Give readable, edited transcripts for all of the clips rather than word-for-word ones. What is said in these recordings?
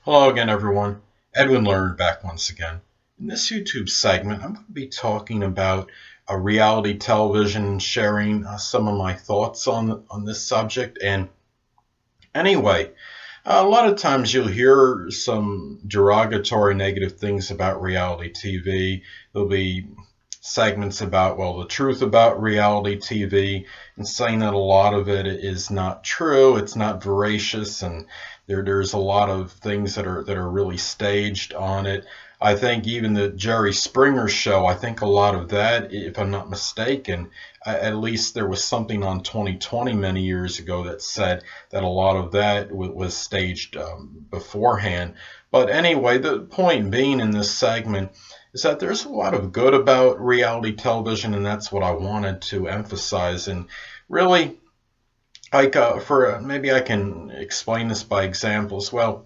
Hello again, everyone. Edwin Learnard back once again. In this YouTube segment, I'm going to be talking about reality television and sharing some of my thoughts on this subject. And anyway, a lot of times you'll hear some derogatory negative things about reality TV. There'll be segments about, well, the truth about reality TV and saying that a lot of it is not true, it's not veracious, and there's a lot of things that are really staged on it. I think even the Jerry Springer show, I think a lot of that, if I'm not mistaken, at least there was something on 2020 many years ago that said that a lot of that was staged beforehand. But anyway, the point being in this segment is that there's a lot of good about reality television, and that's what I wanted to emphasize. And really, like maybe I can explain this by examples. Well,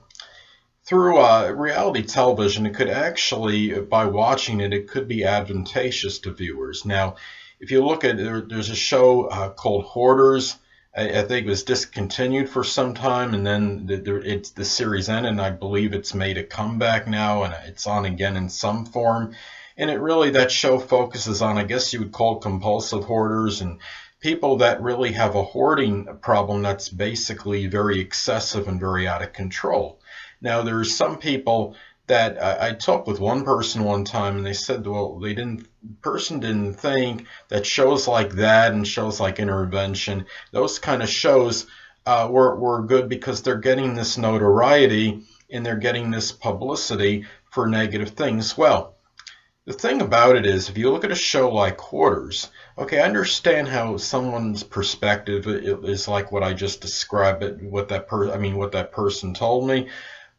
through reality television, it could actually, by watching it, it could be advantageous to viewers. Now, if you look at there's a show called Hoarders. I think it was discontinued for some time, and then the series ended, and I believe it's made a comeback now, and it's on again in some form. And it really, that show focuses on, I guess you would call compulsive hoarders and people that really have a hoarding problem that's basically very excessive and very out of control. Now, there's some people that I talked with one person one time, and they said, well, the person didn't think that shows like that and shows like Intervention, those kind of shows were good because they're getting this notoriety and they're getting this publicity for negative things. Well, the thing about it is, if you look at a show like Hoarders, okay, I understand how someone's perspective is like what I just described, what that person told me.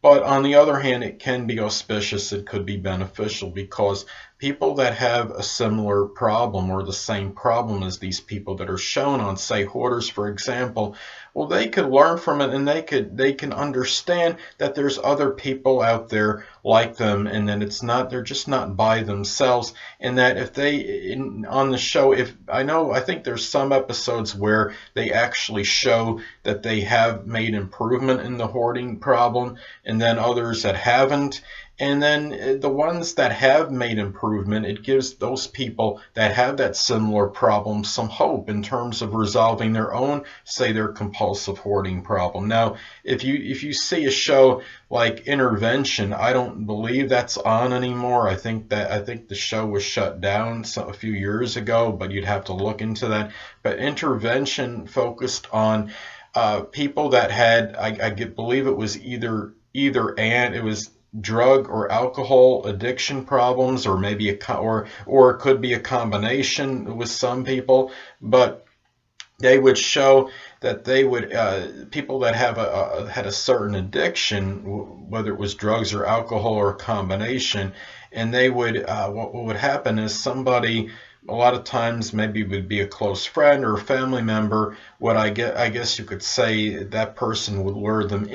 But on the other hand, it can be auspicious, it could be beneficial, because people that have a similar problem or the same problem as these people that are shown on, say, Hoarders, for example, well, they could learn from it, and they can understand that there's other people out there like them, and that they're just not by themselves, and that if on the show, I think there's some episodes where they actually show that they have made improvement in the hoarding problem, and then others that haven't. And then the ones that have made improvement, it gives those people that have that similar problem some hope in terms of resolving their own, say, their compulsive hoarding problem. Now, if you see a show like Intervention, I don't believe that's on anymore. I think the show was shut down a few years ago, but you'd have to look into that. But Intervention focused on people that had, I believe it was either and, it was drug or alcohol addiction problems, or maybe or it could be a combination with some people. But they would show that they would people that have had a certain addiction, whether it was drugs or alcohol or a combination, and they would what would happen is somebody, a lot of times, maybe it would be a close friend or a family member, I guess you could say that person would lure them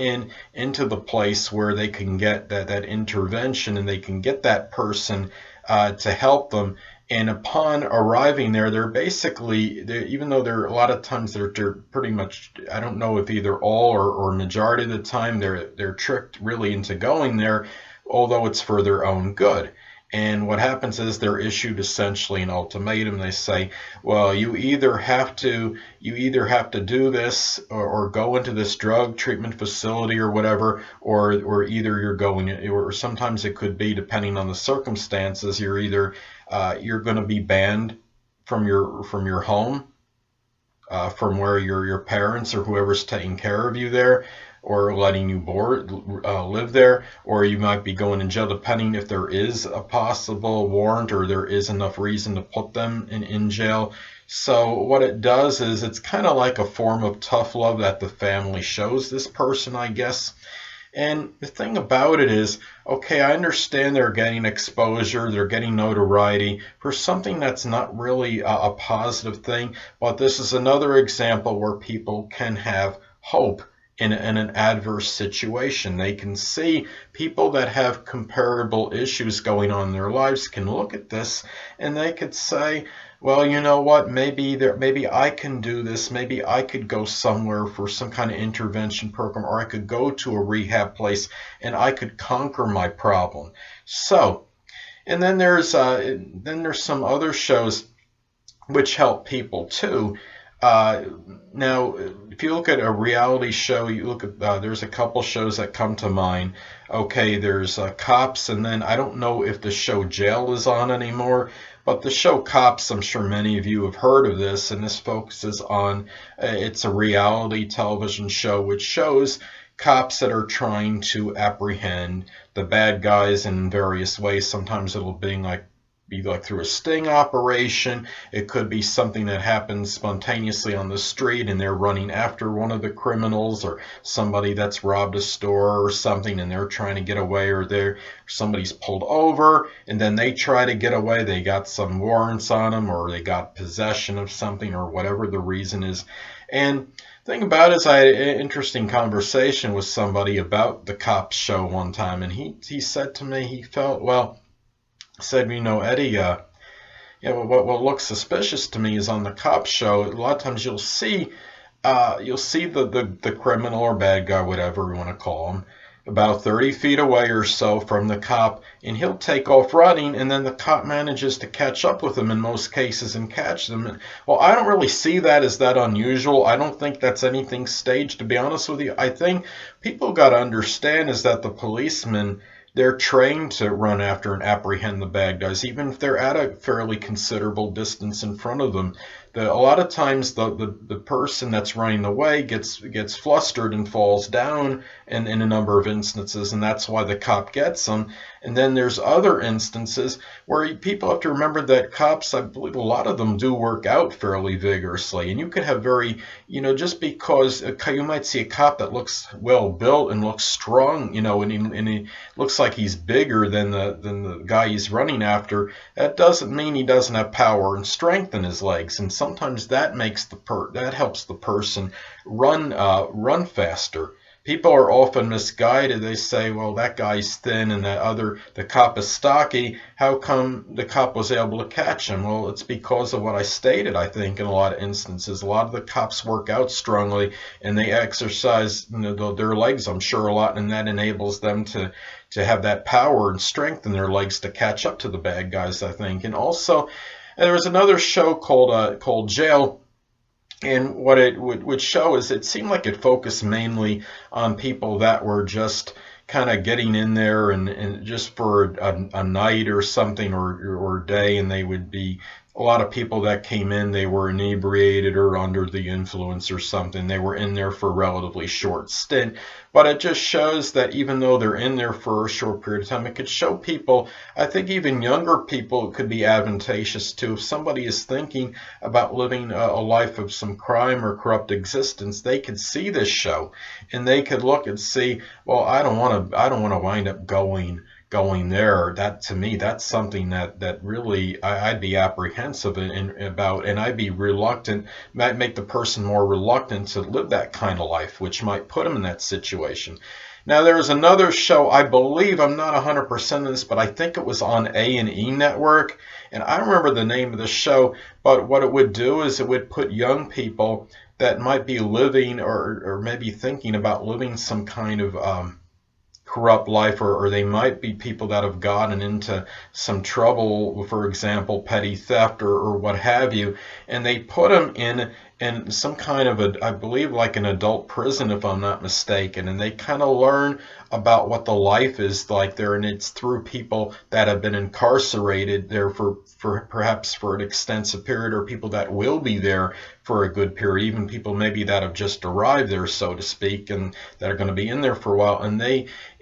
into the place where they can get that intervention, and they can get that person to help them. And upon arriving there, they're basically, even though they're a lot of times they're pretty much, I don't know if either all or majority of the time they're tricked really into going there, although it's for their own good. And what happens is they're issued essentially an ultimatum. They say, well, you either have to do this, or go into this drug treatment facility or whatever, or either you're going, or sometimes it could be, depending on the circumstances, you're going to be banned from your home, from where your parents or whoever's taking care of you there, or letting you live there, or you might be going in jail, depending if there is a possible warrant or there is enough reason to put them in jail. So what it does is, it's kind of like a form of tough love that the family shows this person, I guess. And the thing about it is, okay, I understand they're getting exposure, they're getting notoriety for something that's not really a positive thing, but this is another example where people can have hope in an adverse situation. They can see people that have comparable issues going on in their lives can look at this, and they could say, well, you know what? Maybe I can do this. Maybe I could go somewhere for some kind of intervention program, or I could go to a rehab place and I could conquer my problem. So, and then there's some other shows which help people too. Uh, Now, if you look at a reality show, you look at there's a couple shows that come to mind. Okay, there's Cops, and then I don't know if the show Jail is on anymore, but the show Cops, I'm sure many of you have heard of this, and this focuses on it's a reality television show which shows cops that are trying to apprehend the bad guys in various ways. Sometimes it'll be like through a sting operation. It could be something that happens spontaneously on the street and they're running after one of the criminals, or somebody that's robbed a store or something and they're trying to get away, or somebody's pulled over and then they try to get away. They got some warrants on them, or they got possession of something, or whatever the reason is. And the thing about it is, I had an interesting conversation with somebody about the Cops show one time, and he said to me, he felt, well, said, you know, Eddie, what looks suspicious to me is on the cop show, a lot of times you'll see the criminal or bad guy, whatever you want to call him, about 30 feet away or so from the cop, and he'll take off running, and then the cop manages to catch up with him in most cases and catch them. And, well, I don't really see that as that unusual. I don't think that's anything staged, to be honest with you. I think people got to understand is that the policemen, they're trained to run after and apprehend the bad guys, even if they're at a fairly considerable distance in front of them. A lot of times the person that's running away gets flustered and falls down in a number of instances, and that's why the cop gets them. And then there's other instances where people have to remember that cops, I believe a lot of them do work out fairly vigorously. And you could have just because you might see a cop that looks well built and looks strong, and he looks like he's bigger than the guy he's running after. That doesn't mean he doesn't have power and strength in his legs. And sometimes that helps the person run faster. People are often misguided. They say, well, that guy's thin and the cop is stocky. How come the cop was able to catch him? Well, it's because of what I stated, I think, in a lot of instances. A lot of the cops work out strongly and they exercise their legs, I'm sure, a lot, and that enables them to have that power and strength in their legs to catch up to the bad guys, I think. And also, there was another show called Jail. And what it would show is it seemed like it focused mainly on people that were just kind of getting in there and just for a night or something or day, and they would be a lot of people that came in, they were inebriated or under the influence or something. They were in there for a relatively short stint. But it just shows that even though they're in there for a short period of time, it could show people, I think even younger people, it could be advantageous to. If somebody is thinking about living a life of some crime or corrupt existence, they could see this show and they could look and see, well, I don't want to wind up going there. That, to me, that's something that really I'd be apprehensive about, and I'd be reluctant, might make the person more reluctant to live that kind of life, which might put them in that situation. Now, there was another show, I believe, I'm not 100% of this, but I think it was on A&E Network, and I don't remember the name of the show, but what it would do is it would put young people that might be living or maybe thinking about living some kind of corrupt life, or they might be people that have gotten into some trouble, for example, petty theft or what have you, and they put them in some kind of I believe like an adult prison, if I'm not mistaken, and they kind of learn about what the life is like there, and it's through people that have been incarcerated there for perhaps for an extensive period, or people that will be there for a good period, even people maybe that have just arrived there, so to speak, and that are going to be in there for a while.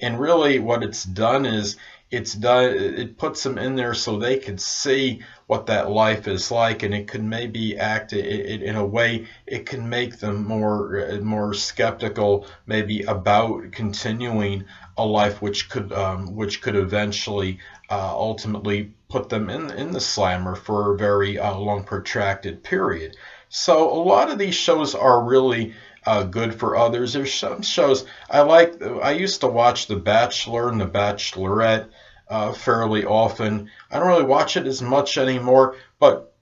And really what it's done is it puts them in there so they could see what that life is like, and it could maybe act in a way, it can make them more skeptical maybe about continuing a life which could eventually ultimately put them in the slammer for a very long protracted period. So a lot of these shows are really good for others. There's some shows I like. I used to watch The Bachelor and The Bachelorette fairly often. I don't really watch it as much anymore, but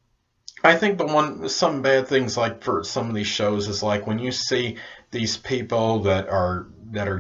I think some bad things like for some of these shows is like when you see these people that are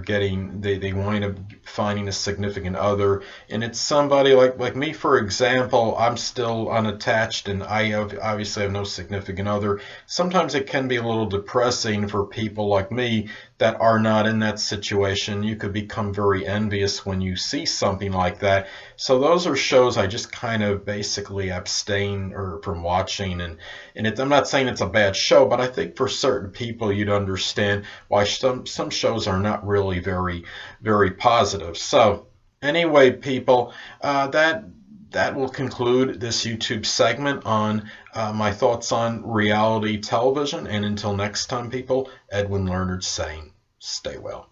getting they wind up finding a significant other, and it's somebody like me, for example. I'm still unattached and obviously have no significant other. Sometimes it can be a little depressing for people like me that are not in that situation. You could become very envious when you see something like that. So those are shows I just kind of basically abstain or from watching, and I'm not saying it's a bad show, but I think for certain people you'd understand why some shows are not really very positive. So anyway, people, that will conclude this YouTube segment on my thoughts on reality television. And until next time, people, Edwin Learnard saying, stay well.